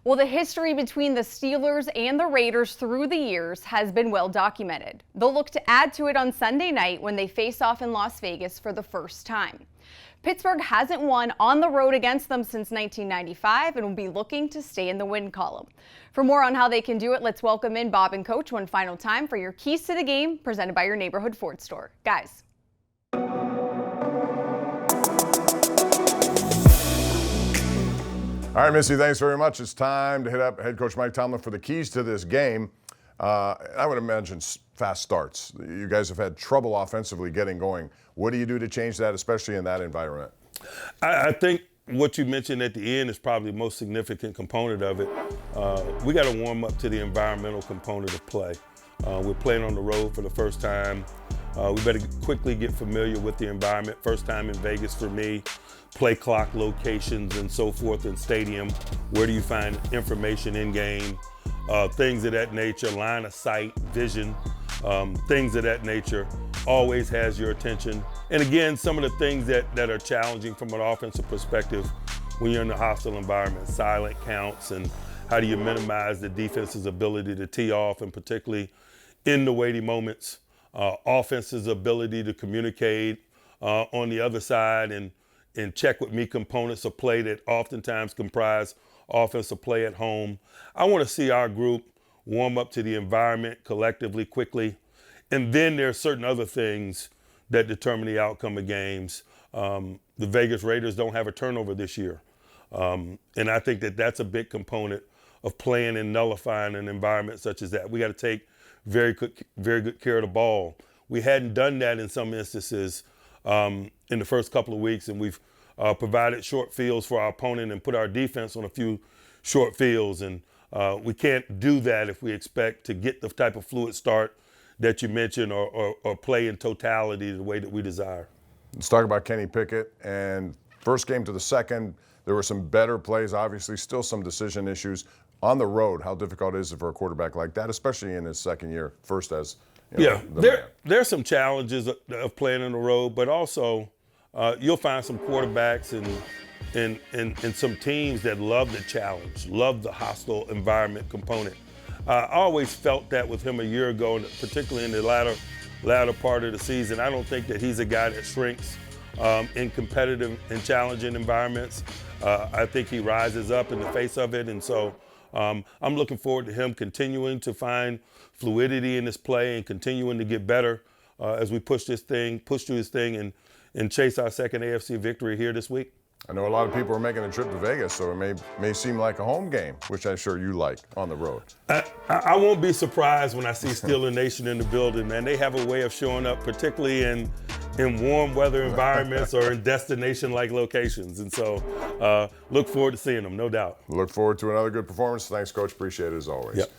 Well, the history between the Steelers and the Raiders through the years has been well documented. They'll look to add to it on Sunday night when they face off in Las Vegas for the first time. Pittsburgh hasn't won on the road against them since 1995 and will be looking to stay in the win column. For more on how they can do it, let's welcome in Bob and Coach one final time for your keys to the game, presented by your neighborhood Ford store. Guys. All right, Missy, thanks very much. It's time to hit up head coach Mike Tomlin for the keys to this game. I would imagine fast starts. You guys have had trouble offensively getting going. What do you do to change that, especially in that environment? I think what you mentioned at the end is probably the most significant component of it. We got to warm up to the environmental component of play. We're playing on the road for the first time. We better quickly get familiar with the environment. First time in Vegas for me. Play clock locations and so forth in stadium. Where do you find information in game? Things of that nature, line of sight, vision, things of that nature always has your attention. And again, some of the things that are challenging from an offensive perspective when you're in a hostile environment, silent counts, and how do you minimize the defense's ability to tee off, and particularly in the weighty moments, offense's ability to communicate on the other side and check with me components of play that oftentimes comprise offensive play at home. I want to see our group warm up to the environment collectively, quickly. And then there are certain other things that determine the outcome of games. The Vegas Raiders don't have a turnover this year. And I think that that's a big component of playing and nullifying an environment such as that. We got to take very good care of the ball. We hadn't done that in some instances in the first couple of weeks, and we've provided short fields for our opponent and put our defense on a few short fields. And we can't do that if we expect to get the type of fluid start that you mentioned or play in totality the way that we desire. Let's talk about Kenny Pickett. And first game to the second, there were some better plays, obviously, still some decision issues. On the road, how difficult is it for a quarterback like that, especially in his second year, first as there's some challenges of playing on the road, but also you'll find some quarterbacks and some teams that love the challenge, love the hostile environment component. I always felt that with him a year ago, and particularly in the latter part of the season. I don't think that he's a guy that shrinks in competitive and challenging environments. I think he rises up in the face of it, and so I'm looking forward to him continuing to find fluidity in his play and continuing to get better as we push through his thing and chase our second AFC victory here this week. I know a lot of people are making a trip to Vegas, so it may seem like a home game, which I'm sure you like on the road. I won't be surprised when I see Steeler Nation in the building, man. They have a way of showing up, particularly in warm weather environments or in destination-like locations. And so look forward to seeing them, no doubt. Look forward to another good performance. Thanks, Coach. Appreciate it as always. Yep.